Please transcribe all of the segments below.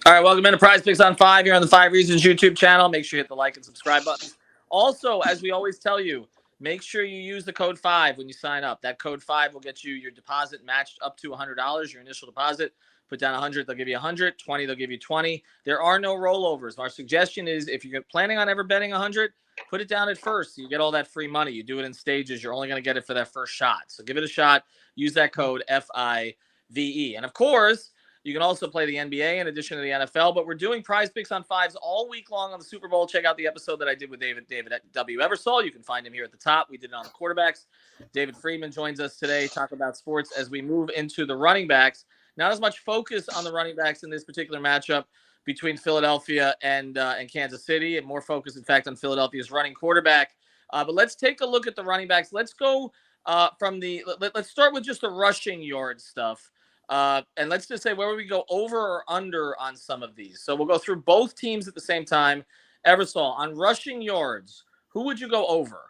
All right, welcome into Prize Picks on 5 here on the 5 Reasons YouTube channel. Make sure you hit the like and subscribe buttons. Also, as we always tell you, make sure you use the code 5 when you sign up. That code 5 will get you your deposit matched up to $100, your initial deposit. Put down 100, they'll give you 100. 20, they'll give you 20. There are no rollovers. Our suggestion is if you're planning on ever betting 100, put it down at first. So you get all that free money. You do it in stages. You're only going to get it for that first shot. So give it a shot. Use that code FIVE. And of course, you can also play the NBA in addition to the NFL, but we're doing Prize Picks on 5s all week long on the Super Bowl. Check out the episode that I did with David W. Eversole. You can find him here at the top. We did it on the quarterbacks. David Friedman joins us today, talk about sports as we move into the running backs. Not as much focus on the running backs in this particular matchup between Philadelphia and Kansas City, and more focus, in fact, on Philadelphia's running quarterback. But let's take a look at the running backs. Let's go let's start with just the rushing yard stuff. And let's just say where would we go over or under on some of these? So we'll go through both teams at the same time. Eversole, on rushing yards, who would you go over?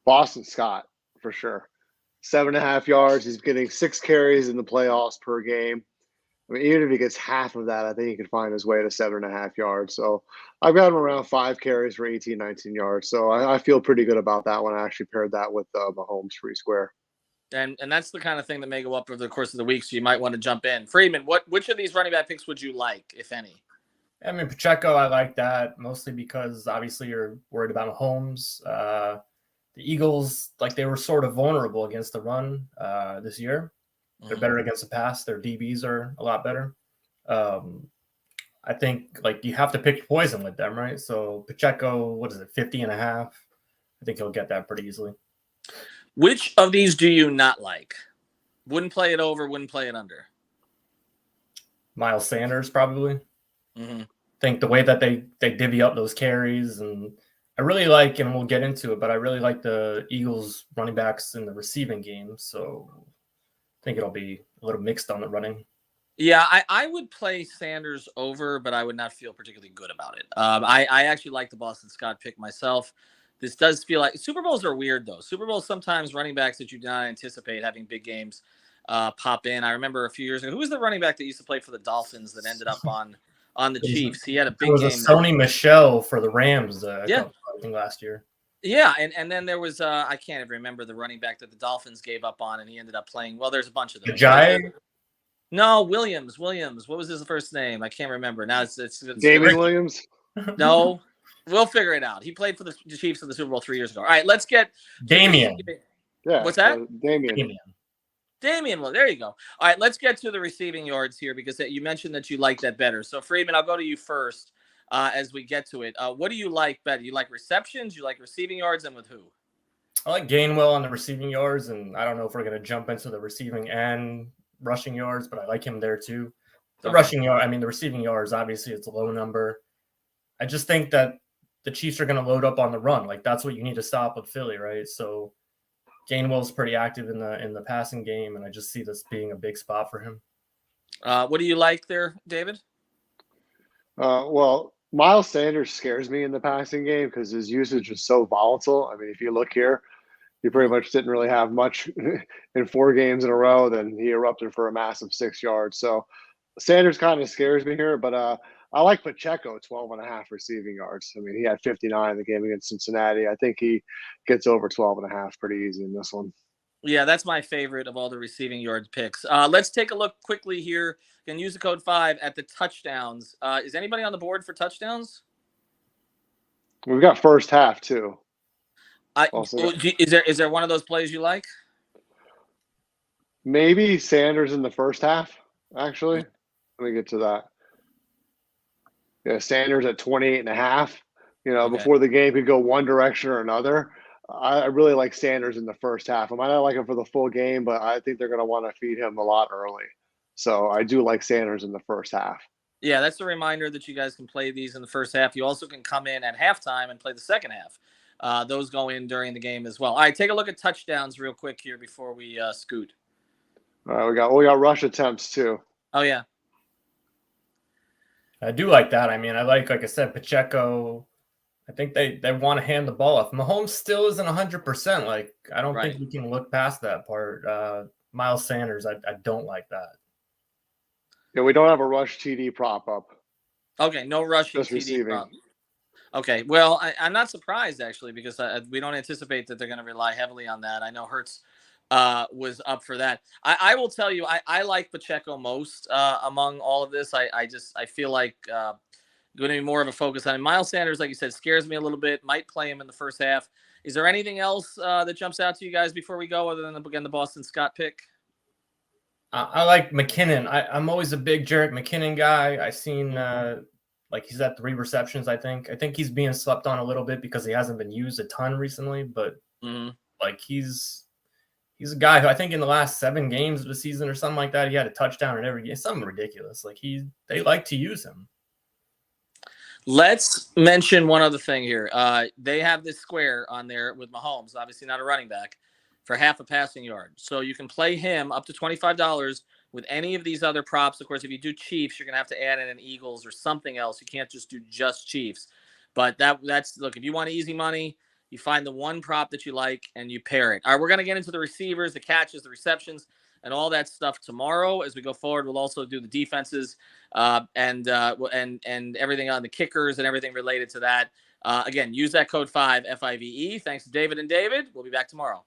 Boston Scott, for sure. 7.5 yards. He's getting 6 carries in the playoffs per game. I mean, even if he gets half of that, I think he can find his way to 7.5 yards. So I've got him around 5 carries for 18, 19 yards. So I feel pretty good about that one. I actually paired that with Mahomes free square. And that's the kind of thing that may go up over the course of the week, so you might want to jump in. Friedman, which of these running back picks would you like, if any? I mean, Pacheco, I like that mostly because obviously you're worried about Mahomes. The Eagles, they were sort of vulnerable against the run this year. They're better against the pass. Their DBs are a lot better. I think you have to pick poison with them, right? So Pacheco, 50.5? I think he'll get that pretty easily. Which of these do you not like? Wouldn't play it over, wouldn't play it under. Miles Sanders, probably. Mm-hmm. I think the way that they divvy up those carries, and I really like, and we'll get into it, but I really like the Eagles running backs in the receiving game. So I think it'll be a little mixed on the running. Yeah, I would play Sanders over, but I would not feel particularly good about it. I actually like the Boston Scott pick myself. This does feel like Super Bowls are weird, though. Super Bowls, sometimes running backs that you do not anticipate having big games pop in. I remember a few years ago, who was the running back that used to play for the Dolphins that ended up on the Chiefs? He had a big game. It was Sony Michel for the Rams I think last year. Yeah, and then there was, I can't even remember the running back that the Dolphins gave up on, and he ended up playing. Well, there's a bunch of them. Ajayi? No, Williams. What was his first name? I can't remember. Now it's David Williams? No. We'll figure it out. He played for the Chiefs in the Super Bowl 3 years ago. All right, let's get Damian. Yeah. What's that? Damian. Well, there you go. All right, let's get to the receiving yards here because you mentioned that you like that better. So, Friedman, I'll go to you first as we get to it. What do you like better? You like receptions? You like receiving yards, and with who? I like Gainwell on the receiving yards, and I don't know if we're going to jump into the receiving and rushing yards, but I like him there too. The receiving yards, obviously, it's a low number. I just think that the Chiefs are going to load up on the run. That's what you need to stop with Philly, right? So Gainwell's pretty active in the passing game, and I just see this being a big spot for him. What do you like there, David? Well, Miles Sanders scares me in the passing game because his usage is so volatile. I mean, if you look here, he pretty much didn't really have much in 4 games in a row. Then he erupted for a massive 6 yards. So Sanders kind of scares me here, but I like Pacheco, 12.5 receiving yards. I mean, he had 59 in the game against Cincinnati. I think he gets over 12.5 pretty easy in this one. Yeah, that's my favorite of all the receiving yards picks. Let's take a look quickly here. You can use the code 5 at the touchdowns. Is anybody on the board for touchdowns? We've got first half, too. Is there one of those plays you like? Maybe Sanders in the first half, actually. Let me get to that. Yeah, Sanders at 28.5. Before the game could go one direction or another. I really like Sanders in the first half. I might not like him for the full game, but I think they're going to want to feed him a lot early. So I do like Sanders in the first half. Yeah, that's a reminder that you guys can play these in the first half. You also can come in at halftime and play the second half. Those go in during the game as well. All right, take a look at touchdowns real quick here before we scoot. All right, we got rush attempts too. Oh, yeah. I do like that. I mean, I like I said, Pacheco. I think they want to hand the ball off. Mahomes still isn't 100%. I don't think we can look past that part. Miles Sanders, I don't like that. Yeah, we don't have a rush TD prop up. Okay, no rushing Just TD receiving. prop. Okay, well, I'm not surprised actually because we don't anticipate that they're going to rely heavily on that. I know Hertz was up for that. I will tell you, I like Pacheco most among all of this. I feel like going to be more of a focus on him. Miles Sanders, like you said, scares me a little bit. Might play him in the first half. Is there anything else that jumps out to you guys before we go, other than the Boston Scott pick? I like McKinnon. I'm always a big Jerick McKinnon guy. I've seen like he's at 3 receptions. I think he's being slept on a little bit because he hasn't been used a ton recently. But like he's a guy who I think in the last 7 games of the season or something like that, he had a touchdown in every game. Something ridiculous. Like they like to use him. Let's mention one other thing here. They have this square on there with Mahomes, obviously not a running back, for half a passing yard. So you can play him up to $25 with any of these other props. Of course, if you do Chiefs, you're going to have to add in an Eagles or something else. You can't just do just Chiefs. But that's look, if you want easy money, you find the one prop that you like and you pair it. All right, we're going to get into the receivers, the catches, the receptions, and all that stuff tomorrow as we go forward. We'll also do the defenses and everything on the kickers and everything related to that. Again, use that code 5 FIVE. Thanks to David and David. We'll be back tomorrow.